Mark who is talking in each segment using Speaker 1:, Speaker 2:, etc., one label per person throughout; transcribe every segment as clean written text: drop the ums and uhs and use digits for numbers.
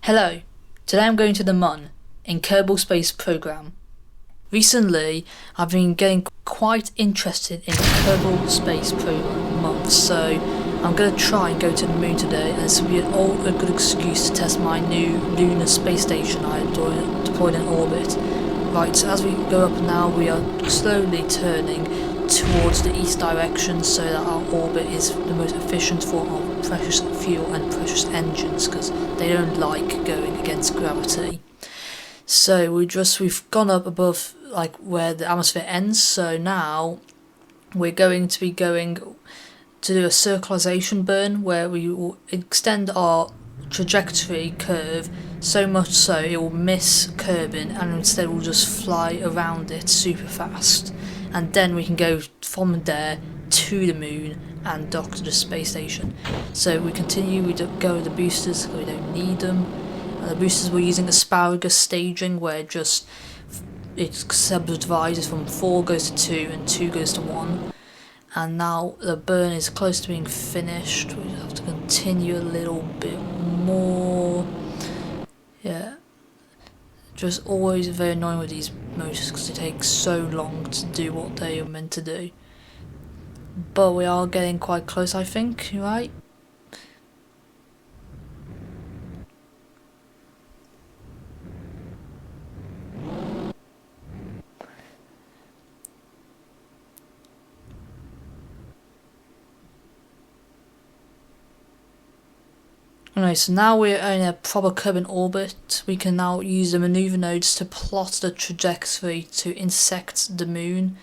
Speaker 1: Hello, today I'm going to the Moon in Kerbal Space Program. Recently, I've been getting quite interested in Kerbal Space Program months, so I'm going to try and go to the Moon today, and this will be a good excuse to test my new Lunar Space Station I deployed in orbit. Right, so as we go up now, we are slowly turning towards the east direction so that our orbit is the most efficient for our precious fuel and precious engines, because they don't like going against gravity. So we've gone up above like where the atmosphere ends, so now we're going to be going to do a circularization burn where we will extend our trajectory curve so much so it will miss Kerbin, and instead we'll just fly around it super fast, and then we can go from there to the Moon and dock to the space station. So we don't go with the boosters because we don't need them. And the boosters we're using asparagus staging, where it subdivides from 4 goes to 2 and 2 goes to 1. And now the burn is close to being finished. We have to continue a little bit more. Yeah, just always very annoying with these motors because they take so long to do what they are meant to do. But we are getting quite close, I think, right? Anyway, so now we're in a proper Kerbin orbit. We can now use the maneuver nodes to plot the trajectory to intersect the Moon,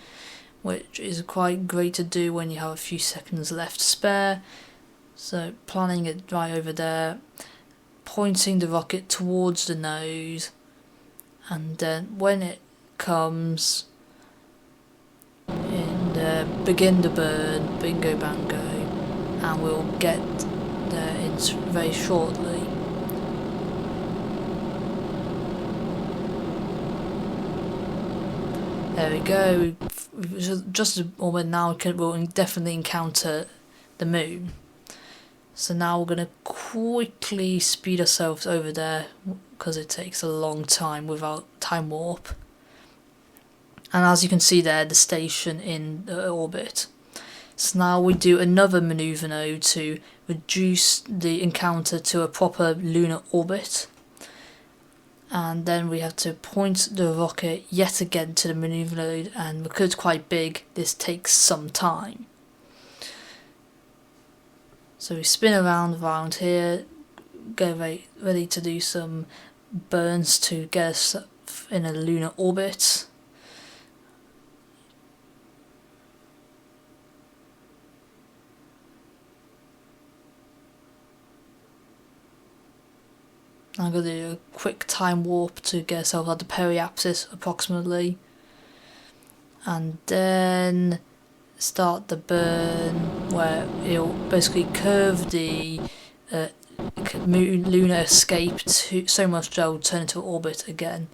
Speaker 1: which is quite great to do when you have a few seconds left to spare. So planning it right over there, pointing the rocket towards the node, and then when it comes in there, begin the burn, bingo bango, and we'll get there in very shortly. There we go. Just a moment now, we'll definitely encounter the Moon. So now we're going to quickly speed ourselves over there because it takes a long time without time warp. And as you can see there, the station in the orbit. So now we do another maneuver node to reduce the encounter to a proper lunar orbit. And then we have to point the rocket yet again to the maneuver node, and because it's quite big, this takes some time. So we spin around here, get ready to do some burns to get us in a lunar orbit. I'm going to do a quick time warp to get ourselves at the periapsis approximately, and then start the burn where it'll basically curve the lunar escape to so much that it'll turn into orbit again.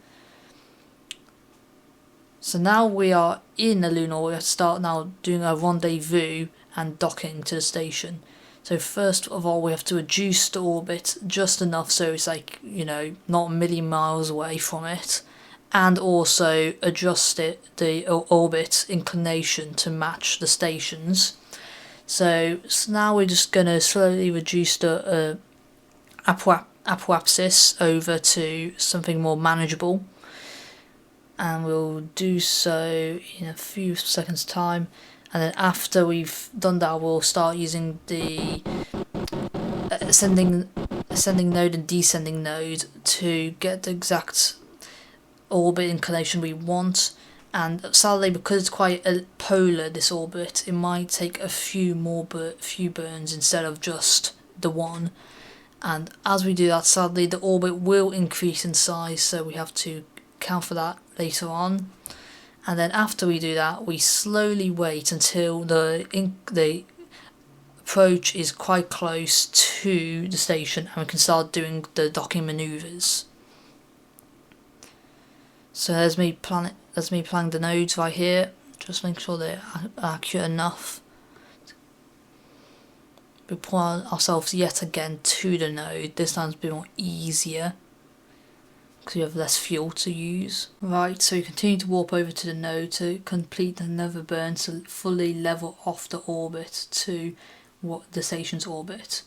Speaker 1: So now we are in a lunar orbit. We have to start now doing a rendezvous and docking to the station. So first of all, we have to reduce the orbit just enough so it's like, not a million miles away from it, and also adjust the orbit inclination to match the stations. So now we're just going to slowly reduce the apoapsis over to something more manageable, and we'll do so in a few seconds time. And then after we've done that, we'll start using the ascending node and descending node to get the exact orbit inclination we want. And sadly, because it's quite polar, this orbit, it might take a few burns instead of just the one. And as we do that, sadly, the orbit will increase in size, so we have to account for that later on. And then after we do that, we slowly wait until the approach is quite close to the station, and we can start doing the docking maneuvers. So there's me planning the nodes right here. Just make sure they're accurate enough. we pull ourselves yet again to the node. This time's a bit more easier because we have less fuel to use. Right, so we continue to warp over to the node to complete another burn to fully level off the orbit to what the station's orbit.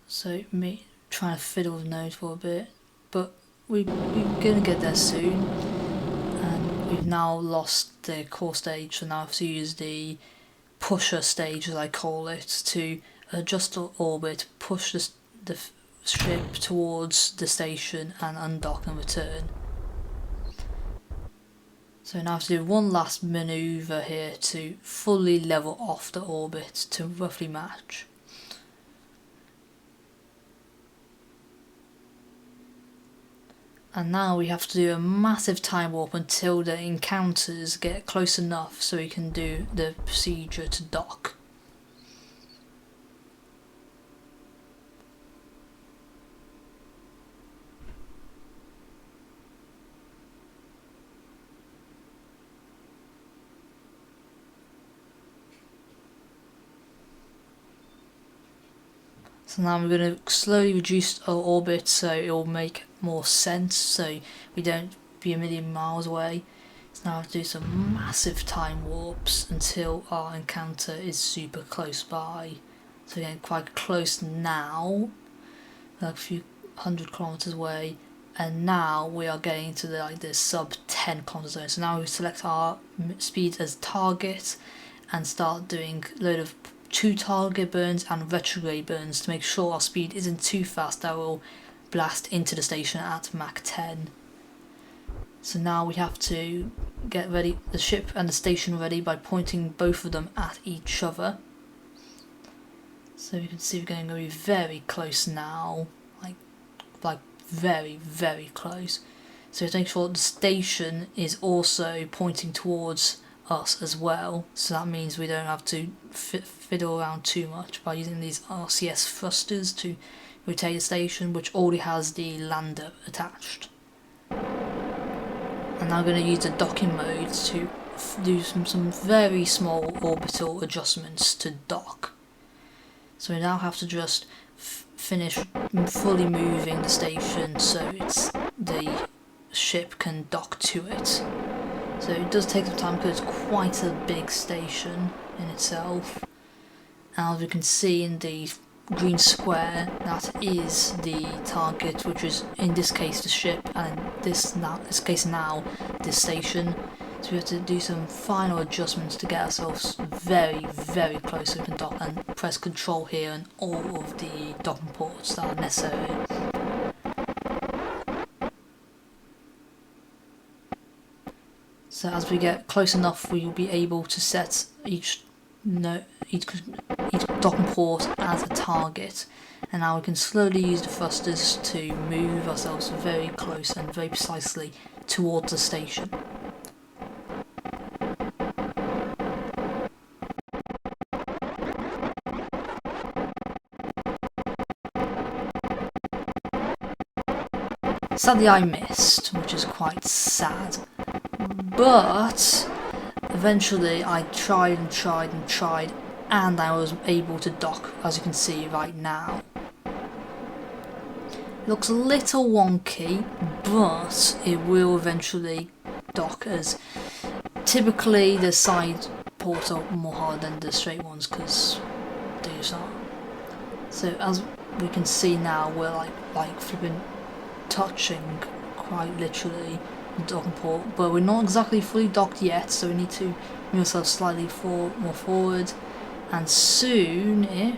Speaker 1: So me trying to fiddle with the node for a bit, but we're gonna get there soon. And we've now lost the core stage, so now I have to use the pusher stage, as I call it, to adjust the orbit, push the ship towards the station and undock and return. So now I have to do one last manoeuvre here to fully level off the orbit to roughly match. And now we have to do a massive time warp until the encounters get close enough so we can do the procedure to dock. So now we're going to slowly reduce our orbit so it will make more sense, so we don't be a million miles away. So now I have to do some massive time warps until our encounter is super close by. So we're getting quite close now, like a few 100 kilometers away, and now we are getting to the sub 10 kilometer zone. So now we select our speed as target and start doing a load of 2 target burns and retrograde burns to make sure our speed isn't too fast that will blast into the station at Mach 10. So now we have to get ready, the ship and the station ready, by pointing both of them at each other. So you can see we're going to be very close now, like very, very close. So to make sure the station is also pointing towards us as well, so that means we don't have to fiddle around too much by using these RCS thrusters to rotate the station, which already has the lander attached. And now I'm going to use the docking mode to do some very small orbital adjustments to dock. So we now have to just finish fully moving the station so the ship can dock to it. So it does take some time because it's quite a big station in itself. And as we can see in the green square, that is the target, which is in this case the ship, and in this case now this station. So we have to do some final adjustments to get ourselves very, very close so we can dock, and press control here on all of the docking ports that are necessary. So as we get close enough, we will be able to set each docking port as a target, and now we can slowly use the thrusters to move ourselves very close and very precisely towards the station. Sadly I missed, which is quite sad, but eventually I tried and tried and tried, and I was able to dock, as you can see right now. It looks a little wonky, but it will eventually dock, as typically the side ports are more hard than the straight ones because they just are. So as we can see now, we're like flipping, touching quite literally the docking port, but we're not exactly fully docked yet, so we need to move ourselves slightly more forward, and soon-ish,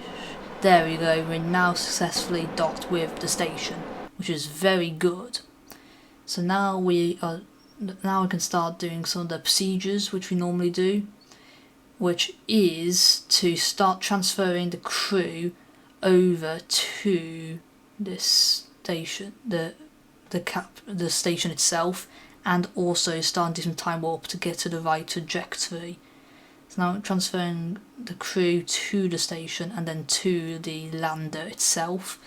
Speaker 1: there we go, we're now successfully docked with the station, which is very good. So now we can start doing some of the procedures which we normally do, which is to start transferring the crew over to this station, the station itself, and also start doing some time warp to get to the right trajectory. So now I'm transferring the crew to the station and then to the lander itself,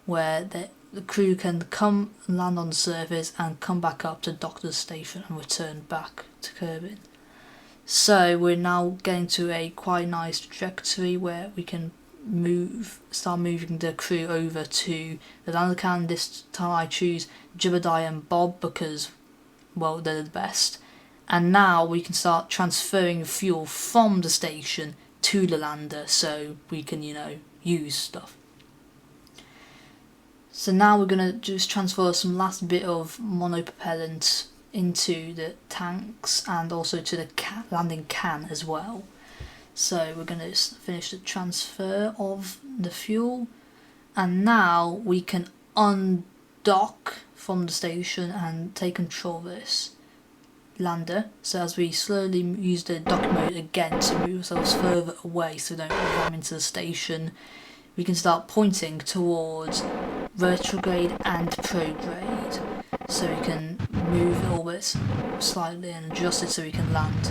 Speaker 1: where the crew can come and land on the surface and come back up to dock the station and return back to Kerbin. So we're now getting to a quite nice trajectory where we can start moving the crew over to the lander can. This time I choose Jebediah and Bob because, well, they're the best. And now we can start transferring fuel from the station to the lander so we can, use stuff. So now we're going to just transfer some last bit of monopropellant into the tanks and also to the landing can as well. So we're going to finish the transfer of the fuel, and now we can undock from the station and take control of this lander. So as we slowly use the dock mode again to move ourselves further away so we don't ram into the station, we can start pointing towards retrograde and prograde. So we can move the orbit slightly and adjust it so we can land.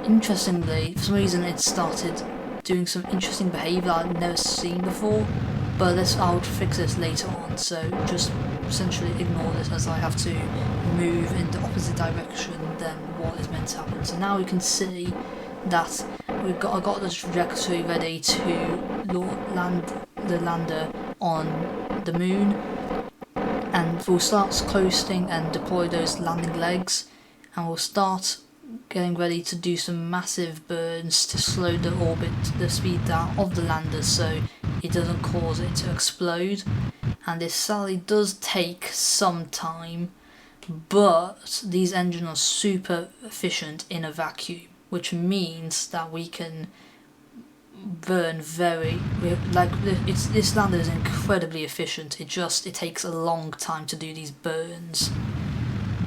Speaker 1: Interestingly, for some reason it started doing some interesting behaviour I've never seen before, but I'll fix this later on, so just essentially ignore this as I have to move in the opposite direction than what is meant to happen. So now we can see that I got the trajectory ready to land the lander on the moon, and we'll start coasting and deploy those landing legs, and we'll start getting ready to do some massive burns to slow the speed down of the lander so it doesn't cause it to explode. And this sadly does take some time, but these engines are super efficient in a vacuum, which means that we can burn this lander is incredibly efficient. It takes a long time to do these burns.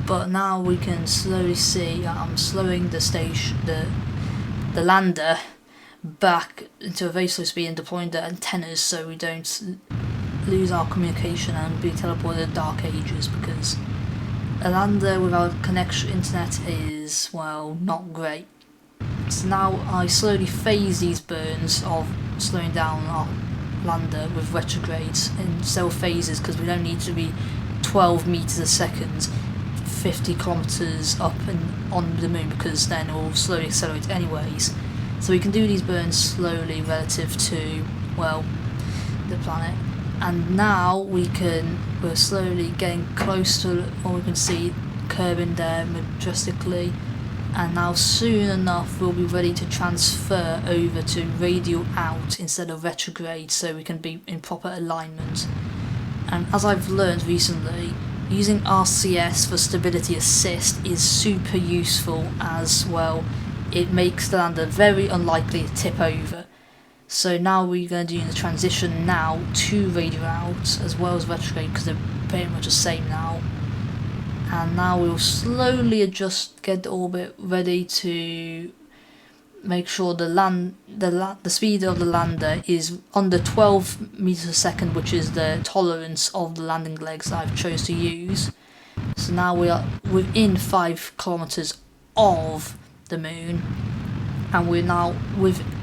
Speaker 1: But now we can slowly see I'm slowing the lander back into a very slow speed and deploying the antennas so we don't lose our communication and be teleported to the dark ages, because a lander without internet is, well, not great. So now I slowly phase these burns of slowing down our lander with retrogrades in several phases, because we don't need to be 12 meters a second 50 kilometers up and on the moon, because then it will slowly accelerate anyways. So we can do these burns slowly relative to, well, the planet. And now we're slowly getting close to, or we can see Kerbin there majestically, and now soon enough we'll be ready to transfer over to radial out instead of retrograde so we can be in proper alignment. And as I've learned recently, using RCS for stability assist is super useful as well. It makes the lander very unlikely to tip over. So now we're going to do the transition now to radial out as well as retrograde, because they're pretty much the same now. And now we'll slowly get the orbit ready to make sure the speed of the lander is under 12 meters a second, which is the tolerance of the landing legs I've chose to use. So now we are within 5 kilometers of the moon, and we're now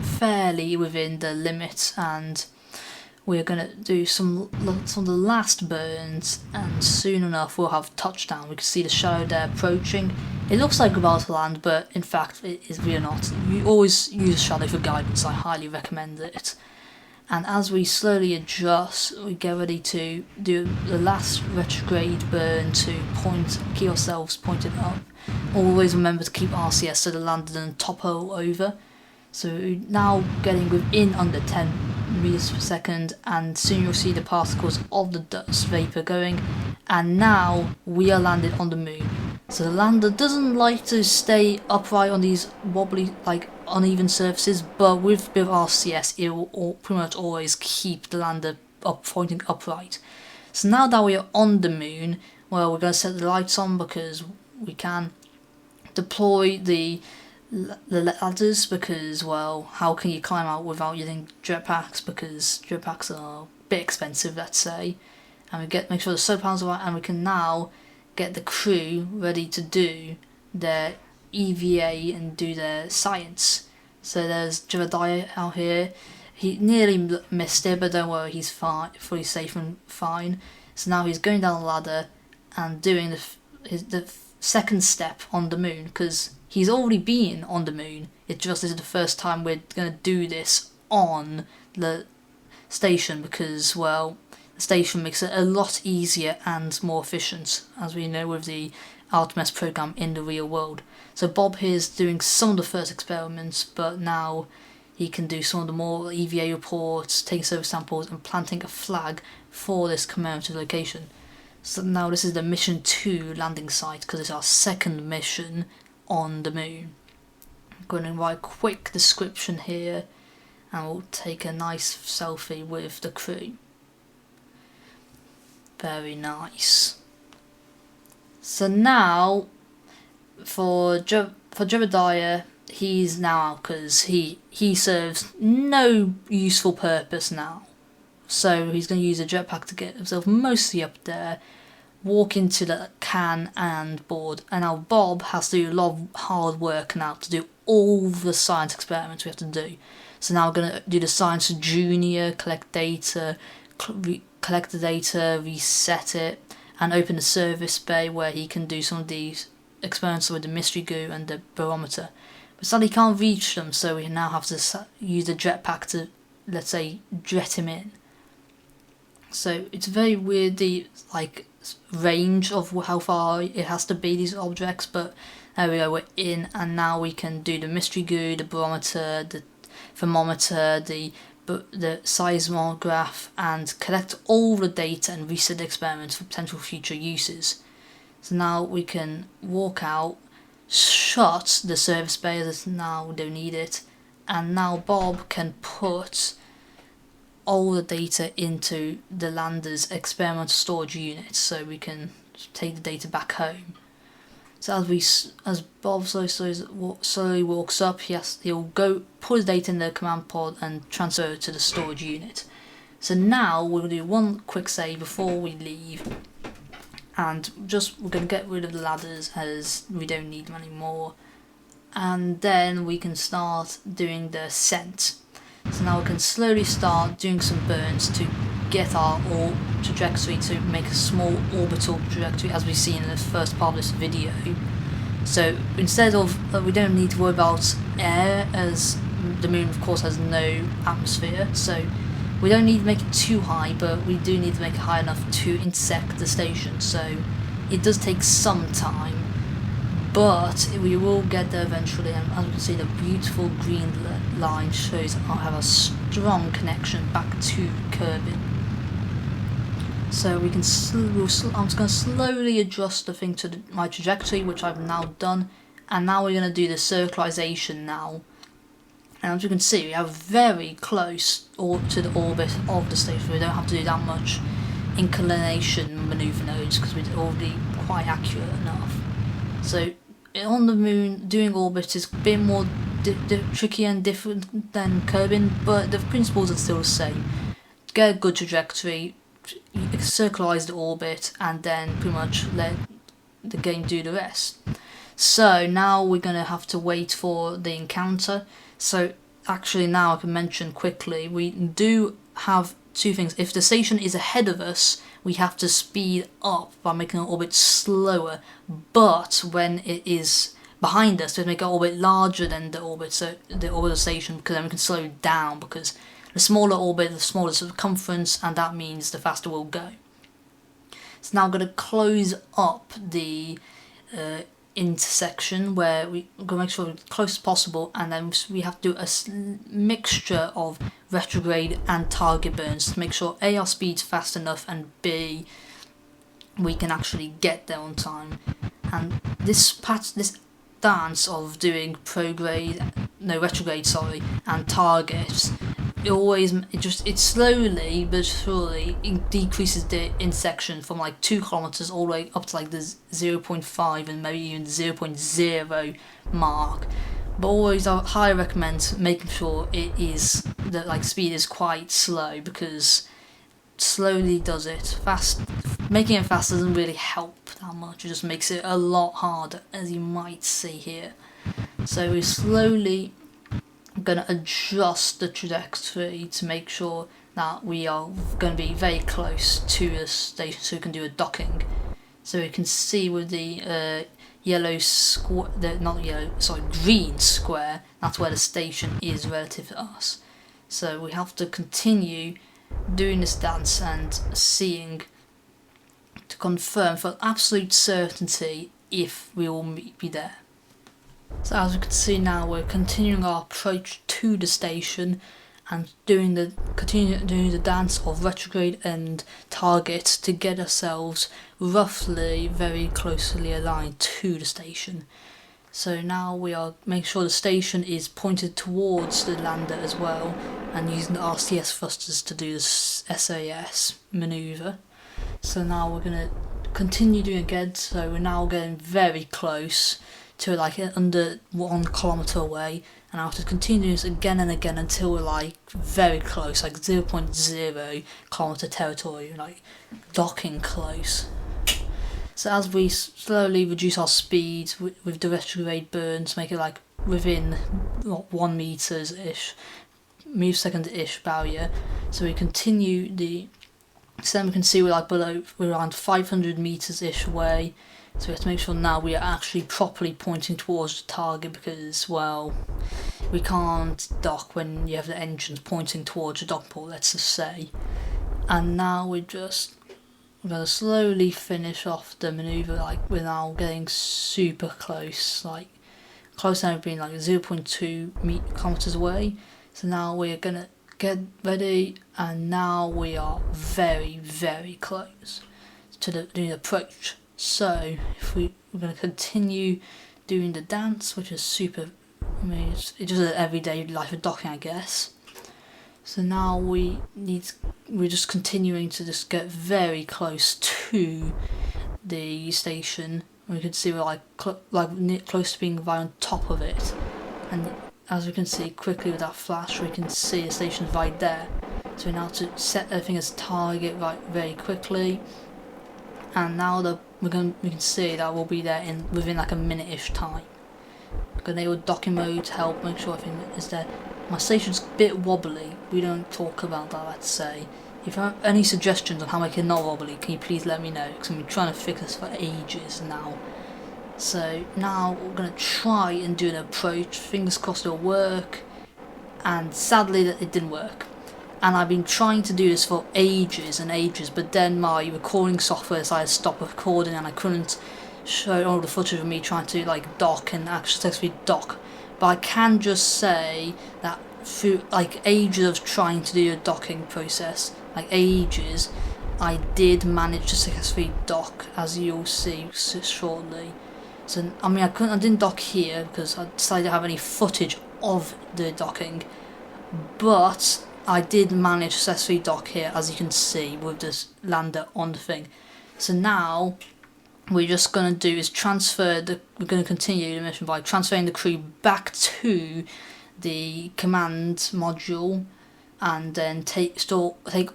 Speaker 1: fairly within the limit, and we're going to do some of the last burns, and soon enough we'll have touchdown. We can see the shadow there approaching. It looks like we're about to land, but in fact we are not. You always use shadow for guidance, I highly recommend it. And as we slowly adjust, we get ready to do the last retrograde burn to keep ourselves pointed up. Always remember to keep RCS so the lander doesn't topple over. So we're now getting within under 10 meters per second, and soon you'll see the particles of the dust vapor going, and now we are landed on the moon. So the lander doesn't like to stay upright on these wobbly, uneven surfaces, but with a bit of RCS it will pretty much always keep the lander pointing upright. So now that we are on the moon, well, we're going to set the lights on because we can deploy the ladders, because, well, how can you climb out without using jetpacks, because jetpacks are a bit expensive, let's say. And we make sure the solar panels are right, and we can now get the crew ready to do their EVA and do their science. So there's Jebediah out here. He nearly missed it, but don't worry, he's fine, fully safe and fine. So now he's going down the ladder and doing the second step on the moon, because he's already been on the moon. It just is the first time we're going to do this on the station because, well, the station makes it a lot easier and more efficient, as we know with the Artemis program in the real world. So Bob here is doing some of the first experiments, but now he can do some of the more EVA reports, taking surface samples and planting a flag for this commemorative location. So now this is the mission 2 landing site because it's our second mission on the moon. I'm going to write a quick description here and we'll take a nice selfie with the crew. Very nice. So now for Jebediah, he's now out because he serves no useful purpose now. So he's going to use a jetpack to get himself mostly up there, walk into the can and board. And now Bob has to do a lot of hard work now to do all the science experiments we have to do. So now we're going to do the Science Junior, collect the data, reset it, and open the service bay where he can do some of these experiments with the mystery goo and the barometer. But sadly he can't reach them, so we now have to use the jetpack to, let's say, jet him in. So it's very weird, the range of how far it has to be, these objects, but there we go, we're in, and now we can do the mystery goo, the barometer, the thermometer, the seismograph, and collect all the data and reset the experiments for potential future uses. So now we can walk out, shut the service bay as now we don't need it, and now Bob can put all the data into the lander's experimental storage unit so we can take the data back home. So as Bob slowly walks up, he'll go put his data in the command pod and transfer it to the storage unit. So now we'll do one quick save before we leave, and we're going to get rid of the ladders as we don't need them anymore, and then we can start doing the ascent. So now we can slowly start doing some burns to get our trajectory to make a small orbital trajectory as we've seen in the first part of this video. So instead of, we don't need to worry about air, as the moon of course has no atmosphere, so we don't need to make it too high, but we do need to make it high enough to intersect the station. So it does take some time, but we will get there eventually, and as we can see, the beautiful green line shows I have a strong connection back to Kerbin. So we can I'm just going to slowly adjust the thing to my trajectory, which I've now done, and now we're going to do the circularization now. And as you can see, we are very close to the orbit of the station. We don't have to do that much inclination manoeuvre nodes because we're already quite accurate enough. So on the moon, doing orbit is a bit more tricky and different than Kerbin, but the principles are still the same. Get a good trajectory, circularize the orbit, and then pretty much let the game do the rest. So now we're going to have to wait for the encounter. So actually now I can mention quickly, we do have two things. If the station is ahead of us, we have to speed up by making our orbit slower, but when it is behind us, we have to make our orbit larger than the orbit, so the orbit of the station, because then we can slow down, because the smaller orbit, the smaller circumference, and that means the faster we'll go. So now I'm going to close up the intersection where we're going to make sure we're as close as possible, and then we have to do a mixture of retrograde and target burns to make sure A, our speed's fast enough, and B, we can actually get there on time. And this dance of doing retrograde, and targets, it slowly but surely decreases the intersection from like 2 kilometers all the way up to like the 0.5 and maybe even 0.0 mark. But always I highly recommend making sure speed is quite slow, because slowly does it. Making it fast doesn't really help that much. It just makes it a lot harder, as you might see here. So we're slowly going to adjust the trajectory to make sure that we are going to be very close to the station so we can do a docking. So we can see with the green square, that's where the station is relative to us. So we have to continue doing this dance and seeing to confirm for absolute certainty if we will be there. So as we can see now, we're continuing our approach to the station and continuing doing the dance of retrograde and target to get ourselves roughly very closely aligned to the station. So now we are making sure the station is pointed towards the lander as well, and using the RCS thrusters to do the SAS manoeuvre. So now we're going to continue doing again, so we're now getting very close to like under 1 kilometre away, and I have to continue this again and again until we're like very close, like 0.0 kilometre territory, like docking close. So as we slowly reduce our speed with the retrograde burn to make it like within 1 meters-ish, second-ish barrier, so we continue so then we can see we're around 500 meters-ish away, so we have to make sure now we are actually properly pointing towards the target, because, well, we can't dock when you have the engines pointing towards the dock port, let's just say. And now we're going to slowly finish off the manoeuvre, like we're now getting super close, like close now being like 0.2 kilometers away. So now we're going to get ready, and now we are very, very close to doing the approach. So if we're going to continue doing the dance, which is super, it's just an everyday life of docking, I guess. So now we're just continuing to just get very close to the station. We can see we're like close to being right on top of it, and as we can see quickly with that flash, we can see the station's right there. So we now have to set everything as target right very quickly, and now we can see that we'll be there within like a minute-ish time. Gonna enable docking mode to help make sure everything is there. My station's a bit wobbly, we don't talk about that, let's say. If you have any suggestions on how I make it not wobbly, can you please let me know, because I've been trying to fix this for ages now. So now we're going to try and do an approach, fingers crossed it'll work, and sadly it didn't work. And I've been trying to do this for ages and ages, but then my recording software decided to stop recording and I couldn't show all the footage of me trying to like dock and actually successfully dock. But I can just say that through like ages of trying to do a docking process, like ages, I did manage to successfully dock, as you'll see shortly. So I mean, I didn't dock here because I decided to have any footage of the docking, but I did manage to successfully dock here, as you can see with this lander on the thing. So now we're just going to do is we're going to continue the mission by transferring the crew back to the command module, and then take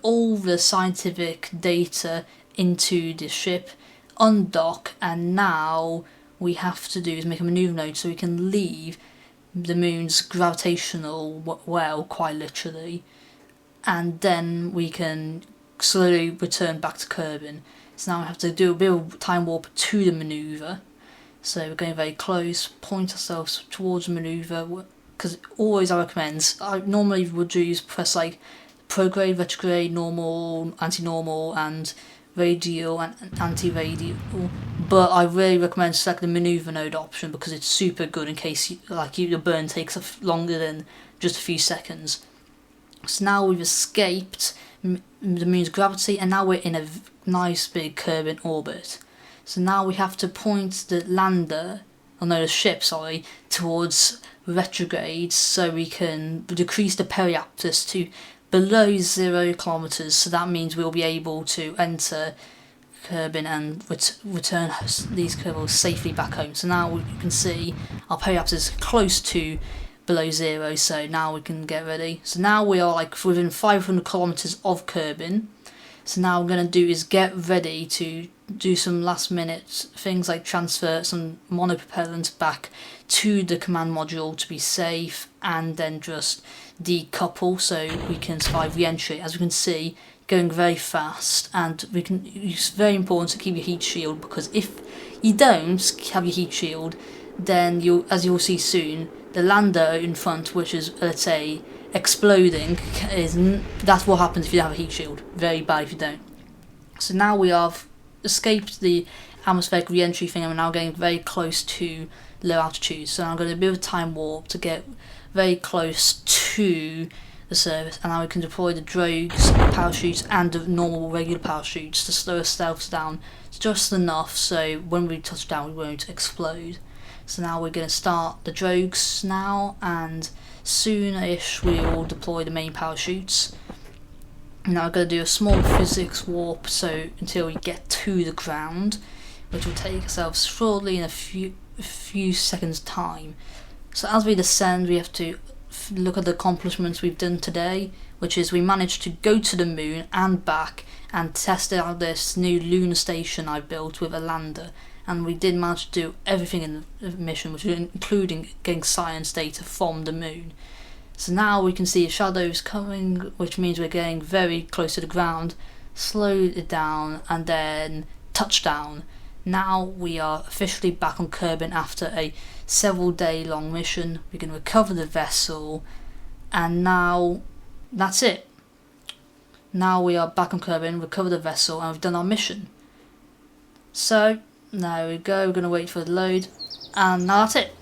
Speaker 1: all the scientific data into the ship, undock, and now we have to do is make a maneuver node so we can leave the moon's gravitational well, quite literally, and then we can slowly return back to Kerbin. So now we have to do a bit of time warp to the manoeuvre. So we're going very close, point ourselves towards the manoeuvre, because always I normally would press like prograde, retrograde, normal, anti-normal, and radial and anti-radial, but I really recommend select the manoeuvre node option because it's super good in case your burn takes longer than just a few seconds. So now we've escaped the moon's gravity, and now we're in a nice big Kerbin orbit. So now we have to point the ship, towards retrograde so we can decrease the periaptus to below 0 kilometers. So that means we'll be able to enter Kerbin and return these Kerbals safely back home. So now you can see our periaptus is close to below 0, so now we can get ready. So now we are like within 500 kilometers of Kerbin. So now what we're going to do is get ready to do some last minute things like transfer some monopropellant back to the command module to be safe, and then just decouple so we can survive re-entry. As we can see, going very fast, and it's very important to keep your heat shield, because if you don't have your heat shield, then as you'll see soon, the lander in front, which is let's say exploding that's what happens if you have a heat shield. Very bad if you don't. So now we have escaped the atmospheric re-entry thing, and we're now getting very close to low altitude. So I'm going to do a bit of a time warp to get very close to the surface, and now we can deploy the drogues, parachutes, and the normal regular parachutes to slow ourselves down just enough so when we touch down we won't explode. So now we're going to start the drogues now, and soon-ish we will deploy the main parachutes. Now we're going to do a small physics warp so until we get to the ground, which will take ourselves shortly in a few seconds time. So as we descend, we have to look at the accomplishments we've done today, which is we managed to go to the moon and back and test out this new lunar station I built with a lander, and we did manage to do everything in the mission, which including getting science data from the moon. So now we can see shadows coming, which means we're getting very close to the ground. Slow it down and then touchdown. Now we are officially back on Kerbin after a several day long mission. We can recover the vessel, and now that's it. Now we are back on Kerbin, recover the vessel, and we've done our mission. So there we go, we're going to wait for the load, and now that's it.